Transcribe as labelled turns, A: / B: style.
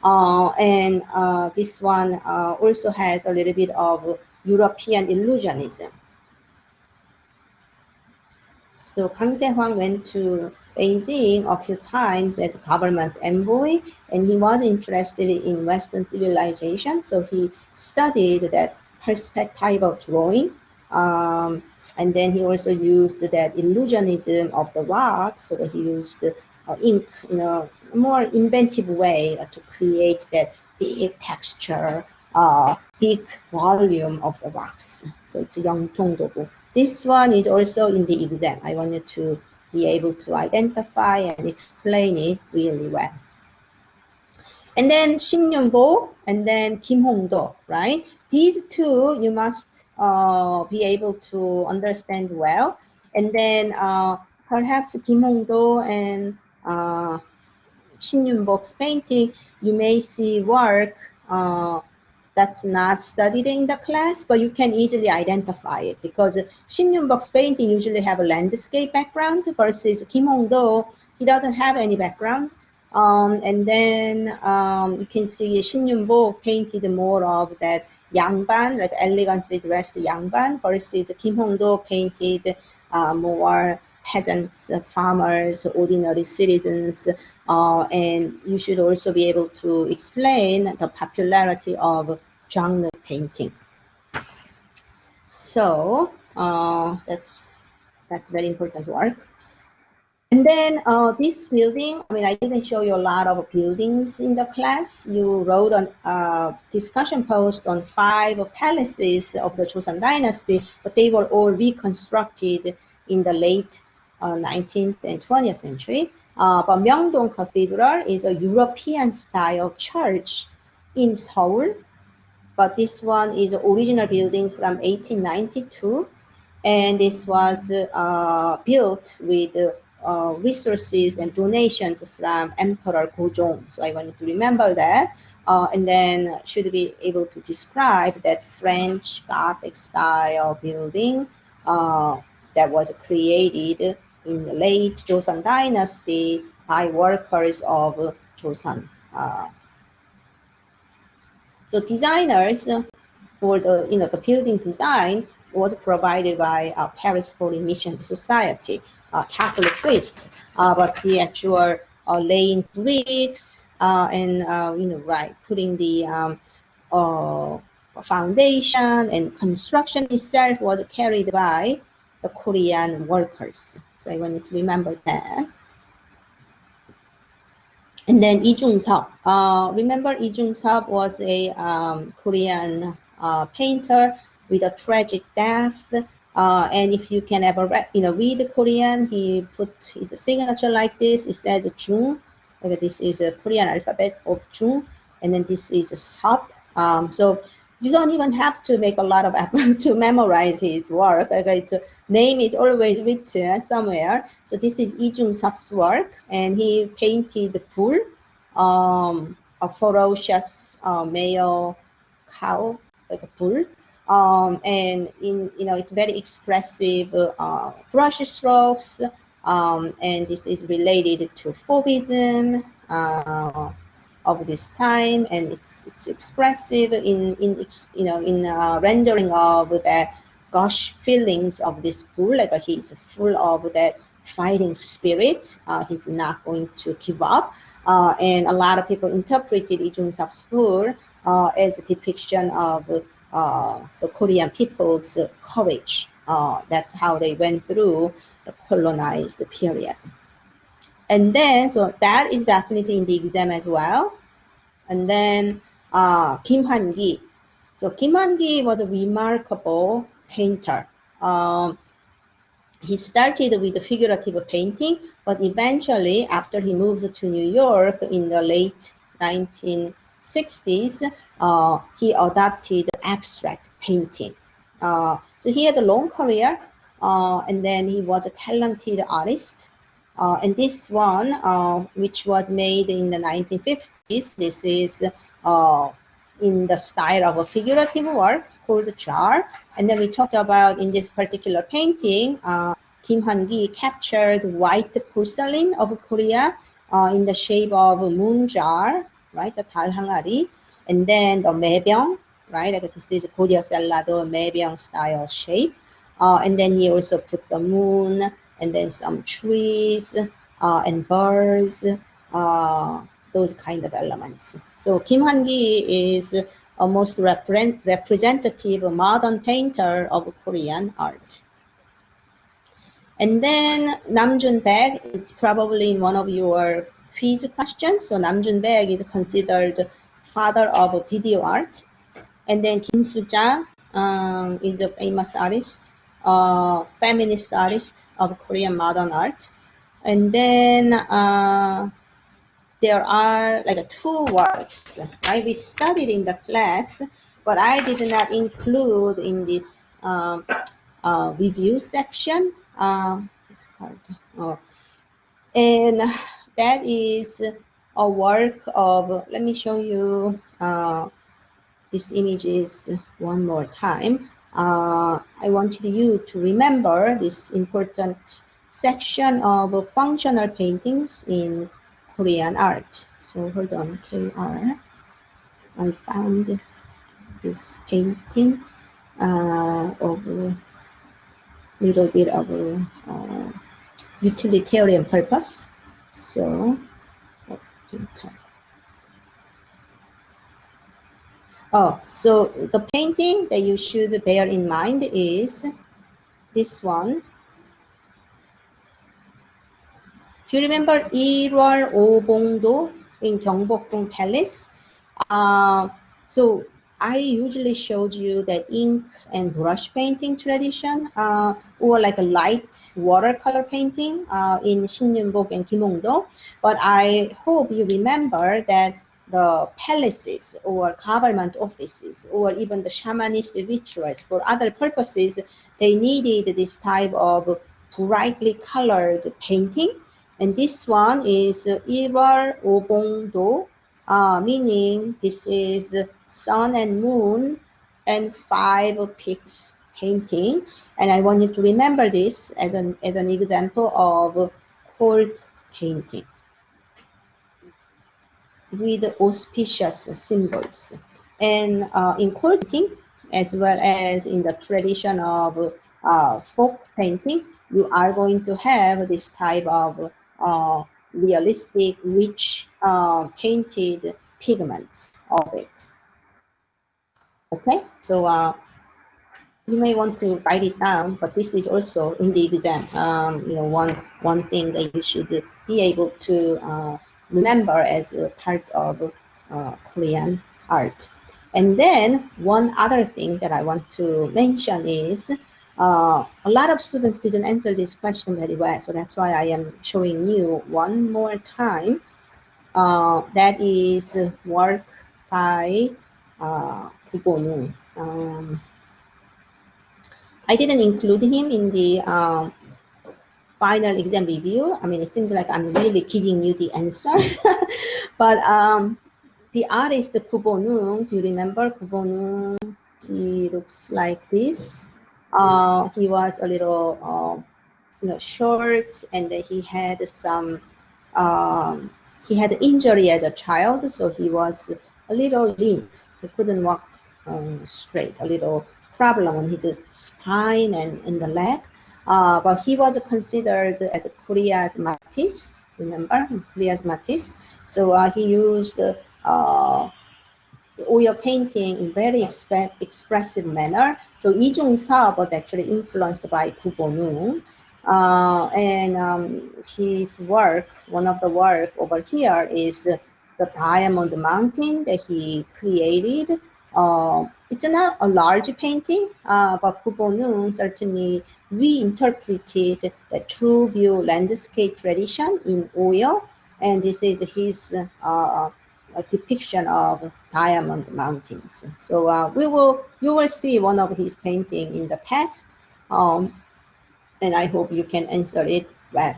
A: And this one also has a little bit of European illusionism. So Kang Se-hwang went to Beijing a few times as a government envoy, and he was interested in Western civilization. So he studied that perspectival drawing, and then he also used that illusionism of the rock. So that he used ink in a more inventive way to create that big texture, big volume of the rocks. So it's 영통도구. This one is also in the exam. I want you to be able to identify and explain it really well. And then Shin Yun-bo and then Kim Hong-do, right? These two you must be able to understand well. And then perhaps Kim Hong-do and Shin Yun-bo's painting, you may see work that's not studied in the class, but you can easily identify it because Shin Yun-bok's painting usually have a landscape background versus Kim Hong-do, he doesn't have any background. And then you can see Shin Yun-bok painted more of that yangban, like elegantly dressed yangban, versus Kim Hong-do painted more peasants, farmers, ordinary citizens, and you should also be able to explain the popularity of genre painting. So that's very important work. And then this building, I mean, I didn't show you a lot of buildings in the class. You wrote a discussion post on 5 palaces of the Joseon Dynasty, but they were all reconstructed in the late 19th and 20th century. But Myeongdong Cathedral is a European-style church in Seoul, but this one is an original building from 1892, and this was built with resources and donations from Emperor Gojong. So I wanted to remember that, and then should be able to describe that French Gothic style building that was created in the late Joseon Dynasty by workers of Joseon. So designers for the the building design was provided by Paris Foreign Mission Society, Catholic priests, but the actual laying bricks and putting the foundation and construction itself was carried by the Korean workers. So I wanted to remember that. And then Lee Jung-seop. Remember, Lee Jung-seop was a Korean painter with a tragic death. And if you can ever read Korean, he put his signature like this. It says Jung. Okay, this is a Korean alphabet of Jung, and then this is a Seop. So you don't even have to make a lot of effort to memorize his work. Okay, its name is always written somewhere. So this is Lee Jung-seop's work, and he painted bull, a ferocious male cow, like a bull. And it's very expressive brush strokes, and this is related to Fauvism of this time, and it's expressive in rendering of the gosh feelings of this bull. Like he's full of that fighting spirit. He's not going to give up, and a lot of people interpreted Lee Jung-seop's bull as a depiction of the Korean people's courage. That's how they went through the colonized period. And then, so that is definitely in the exam as well. And then Kim Han-gi. So Kim Han-gi was a remarkable painter. He started with the figurative painting, but eventually, after he moved to New York in the late 1960s, he adopted abstract painting. So he had a long career, and then he was a talented artist. And this one, which was made in the 1950s, this is in the style of a figurative work called jar. And then we talked about in this particular painting, Kim Han-gi captured white porcelain of Korea in the shape of a moon jar. right? The 달 항아리, and then the 매병, right? Like this is Korea 샐러드 매병 style shape, and then he also put the moon, and then some trees and birds, those kind of elements. So Kyunghee is a most representative modern painter of Korean art. And then Nam Jun-baek is probably in one of your quiz questions. So Nam Jun-baek is considered father of video art. And then Kim Soo-ja is a famous artist, feminist artist of Korean modern art. And then there are like two works, right? We studied in the class, but I did not include in this review section. This card. Oh. And that is a work of, let me show you these images one more time. I wanted you to remember this important section of functional paintings in Korean art. So hold on, KR. I found this painting of a little bit of a utilitarian purpose. So, so the painting that you should bear in mind is this one. Do you remember 1월 오봉도 in Gyeongbokgung Palace? So I usually showed you that ink and brush painting tradition, or like a light watercolor painting in Shinyeonbok and Kimongdo. But I hope you remember that the palaces or government offices or even the shamanist rituals for other purposes, they needed this type of brightly colored painting. And this one is 1월 오봉도, meaning this is sun and moon and 5 peaks painting. And I want you to remember this as an example of court painting with auspicious symbols. And in court painting, as well as in the tradition of folk painting, you are going to have this type of realistic, rich painted pigments of it. Okay, so you may want to write it down, but this is also in the exam. You know, one thing that you should be able to remember as a part of Korean art. And then one other thing that I want to mention is a lot of students didn't answer this question very well, so that's why I am showing you one more time. That is work by Kubonu. I didn't include him in the final exam review. I mean, it seems like I'm really giving you the answers. But the artist Kubonu, do you remember Kubonu? He looks like this. He was a little, you know, short, and he had some, he had injury as a child, so he was a little limp. He couldn't walk straight, a little problem on his spine and in the leg. But he was considered as Korea's Matisse, remember? Korea's Matisse. So he used oil painting in very expressive manner. So Lee Jung-sub was actually influenced by Kubonu. And his work, one of the work over here is the Diamond Mountain that he created. It's not a large painting, but Kubonu certainly reinterpreted the true view landscape tradition in oil, and this is his a depiction of diamond mountains. So you will see one of his painting in the test, and I hope you can answer it well.